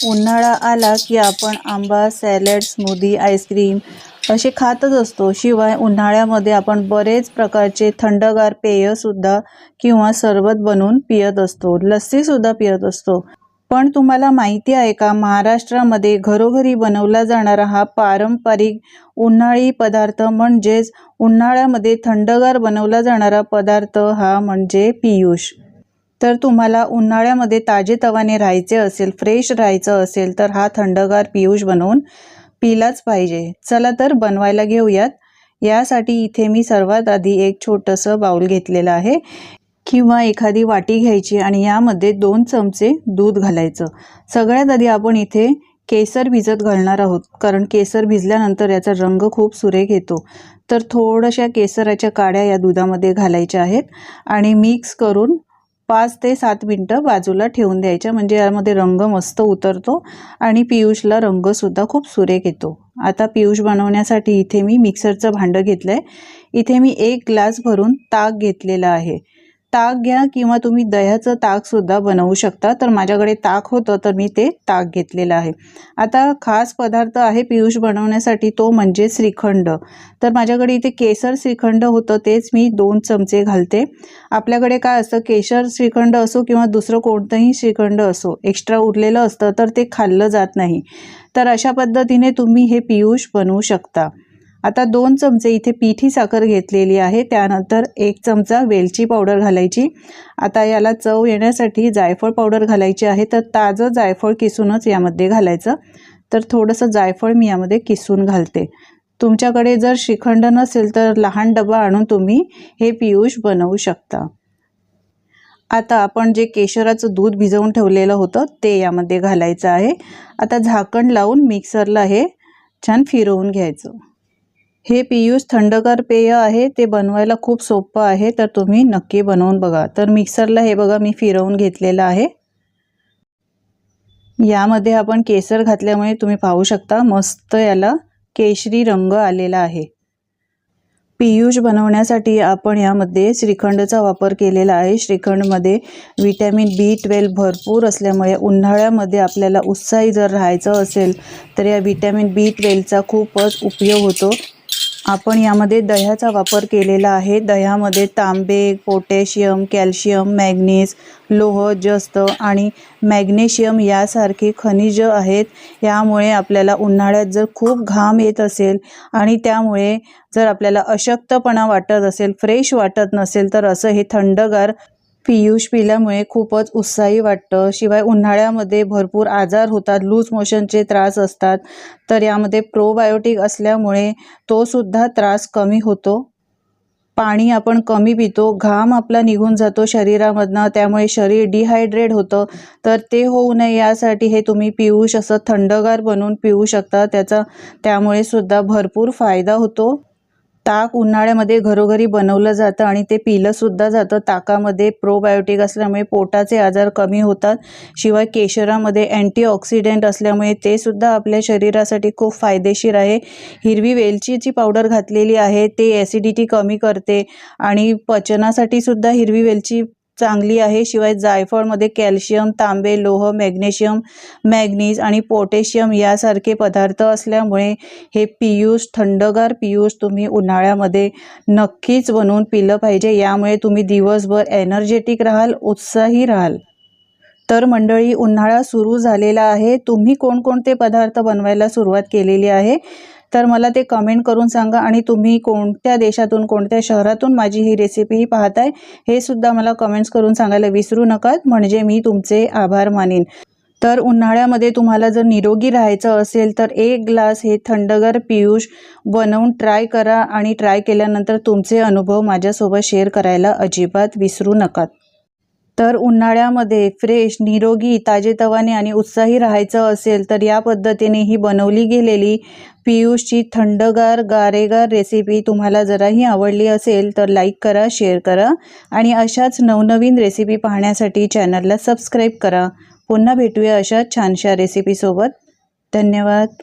उन्हाळा आला की आपण आंबा, सॅलड, स्मूदी, आईस्क्रीम असे खातच असतो। शिवाय उन्हाळ्यामध्ये आपण बरेच प्रकारचे थंडगार पेयसुद्धा किंवा सरबत बनवून पियत असतो, लस्सीसुद्धा पियत असतो। पण तुम्हाला माहिती आहे का, महाराष्ट्रामध्ये घरोघरी बनवला जाणारा हा पारंपरिक उन्हाळी पदार्थ म्हणजेच उन्हाळ्यामध्ये थंडगार बनवला जाणारा पदार्थ हा म्हणजे पियुष। तर तुम्हाला उन्हाळ्यामध्ये ताजेतवाने राहायचे असेल, फ्रेश राहायचं असेल तर हा थंडगार पियुष बनवून पिलाच पाहिजे। चला तर बनवायला घेऊयात। यासाठी इथे मी सर्वात आधी एक छोटंसं बाउल घेतलेलं आहे किंवा एखादी वाटी घ्यायची आणि यामध्ये 2 चमचे दूध घालायचं। सगळ्यात आधी आपण इथे केसर भिजत घालणार आहोत, कारण केसर भिजल्यानंतर याचा रंग खूप सुरेख येतो। तर थोड्याशा केसराच्या काड्या या दुधामध्ये घालायच्या आहेत आणि मिक्स करून 5 ते 7 मिनिटं बाजूला ठेवून द्यायच्या, म्हणजे यामध्ये रंग मस्त उतरतो आणि पियुषला रंगसुद्धा खूप सुरेख येतो। आता पियुष बनवण्यासाठी इथे मी मिक्सरचं भांडं घेतलंय। इथे मी 1 ग्लास भरून ताक घेतलेला आहे। ताक घ्या किंवा तुम्ही दह्याचं ताकसुद्धा बनवू शकता। तर माझ्याकडे ताक होतं तर मी ते ताक घेतलेलं आहे। आता खास पदार्थ आहे पियुष बनवण्यासाठी, तो म्हणजे श्रीखंड। तर माझ्याकडे इथे केसर श्रीखंड होतं, तेच मी 2 चमचे घालते। आपल्याकडे काय असतं, केसर श्रीखंड असो किंवा दुसरं कोणतंही श्रीखंड असो, एक्स्ट्रा उरलेलं असतं तर ते खाल्लं जात नाही। तर अशा पद्धतीने तुम्ही हे पियुष बनवू शकता। आता 2 चमचे इथे पिठी साखर घेतलेली आहे। त्यानंतर 1 चमचा वेलची पावडर घालायची। आता याला चव येण्यासाठी जायफळ पावडर घालायची आहे। तर ताजं जायफळ किसूनच यामध्ये घालायचं। तर थोडंसं जायफळ मी यामध्ये किसून घालते। तुमच्याकडे जर श्रीखंड नसेल तर लहान डबा आणून तुम्ही हे पियुष बनवू शकता। आता आपण जे केशराचं दूध भिजवून ठेवलेलं होतं ते यामध्ये घालायचं आहे। आता झाकण लावून मिक्सरला हे छान फिरवून घ्यायचं। हे पियुष थंडगार पेय आहे, ते बनवायला खूप सोपं आहे, तर तुम्ही नक्की बनवून बघा। तर मिक्सरला हे बघा मी फिरवून घेतलेलं आहे। यामध्ये आपण केसर घातल्यामुळे तुम्ही पाहू शकता मस्त याला केशरी रंग आलेला आहे। पियुष बनवण्यासाठी आपण यामध्ये श्रीखंडचा वापर केलेला आहे। श्रीखंडमध्ये विटॅमिन B12 भरपूर असल्यामुळे उन्हाळ्यामध्ये आपल्याला उत्साही जर राहायचं असेल तर या विटॅमिन B12चा खूपच उपयोग होतो। आपण यामध्ये दह्याचा वापर केलेला आहे। दह्यामध्ये तांबे, पोटॅशियम, कॅल्शियम, मॅग्नीज, लोह, जस्त आणि मॅग्नेशियम यासारखी खनिजं आहेत। यामुळे आपल्याला उन्हाळ्यात जर खूप घाम येत असेल आणि त्यामुळे जर आपल्याला अशक्तपणा वाटत असेल, फ्रेश वाटत नसेल, तर असं हे थंडगार पियुष पिल्यामुळे खूपच उत्साही वाटतं। शिवाय उन्हाळ्यामध्ये भरपूर आजार होतात, लूज मोशनचे त्रास असतात, तर यामध्ये प्रोबायोटिक असल्यामुळे तो सुद्धा त्रास कमी होतो। पाणी आपण कमी पितो, घाम आपला निघून जातो शरीरामधनं, त्यामुळे शरीर डिहायड्रेट होतं। तर ते होऊ नये यासाठी हे तुम्ही पियुष असं थंडगार बनवून पिऊ शकता। त्यामुळे सुद्धा भरपूर फायदा होतो। ताक उन्हाळ्यामध्ये घरोघरी बनवलं जातं आणि ते पिलंसुद्धा जातं। ताकामध्ये प्रोबायोटिक असल्यामुळे पोटाचे आजार कमी होतात। शिवाय केशरामध्ये अँटीऑक्सिडंट असल्यामुळे ते सुद्धा आपल्या शरीरासाठी खूप फायदेशीर आहे। हिरवी वेलचीची पावडर घातलेली आहे, ते ॲसिडिटी कमी करते आणि पचनासाठी सुद्धा हिरवी वेलची चांगली आहे। शिवाय जायफळमध्ये कॅल्शियम, तांबे, लोह, मॅग्नेशियम, मॅग्नीज आणि पोटॅशियम यासारखे पदार्थ असल्यामुळे हे पियुष, थंडगार पियुष तुम्ही उन्हाळ्यामध्ये नक्कीच बनवून पिलं पाहिजे। यामुळे तुम्ही दिवसभर एनर्जेटिक राहाल, उत्साही राहाल। तर मंडळी, उन्हाळा सुरू झालेला आहे। तुम्ही कोणकोणते पदार्थ बनवायला सुरुवात केलेली आहे तर मला ते कमेंट करून सांगा आणि तुम्ही कोणत्या देशातून, कोणत्या शहरातून माझी ही रेसिपी पाहताय हे सुद्धा मला कमेंट्स करून सांगायला विसरू नका, म्हणजे मी तुमचे आभार मानेन। तर उन्हाळ्यामध्ये तुम्हाला जर निरोगी राहायचं असेल तर 1 ग्लास हे थंडगार पियुष बनवून ट्राय करा आणि ट्राय केल्यानंतर तुमचे अनुभव माझ्यासोबत शेअर करायला अजिबात विसरू नका। तर उन्हाळ्यामध्ये फ्रेश, निरोगी, ताजेतवाने आणि उत्साही राहायचं असेल तर या पद्धतीने ही बनवली गेलेली पियुषची थंडगार, गारेगार रेसिपी तुम्हाला जराही आवडली असेल तर लाईक करा, शेअर करा आणि अशाच नवनवीन रेसिपी पाहण्यासाठी चॅनलला सबस्क्राईब करा। पुन्हा भेटूया अशा छानशा रेसिपीसोबत। धन्यवाद।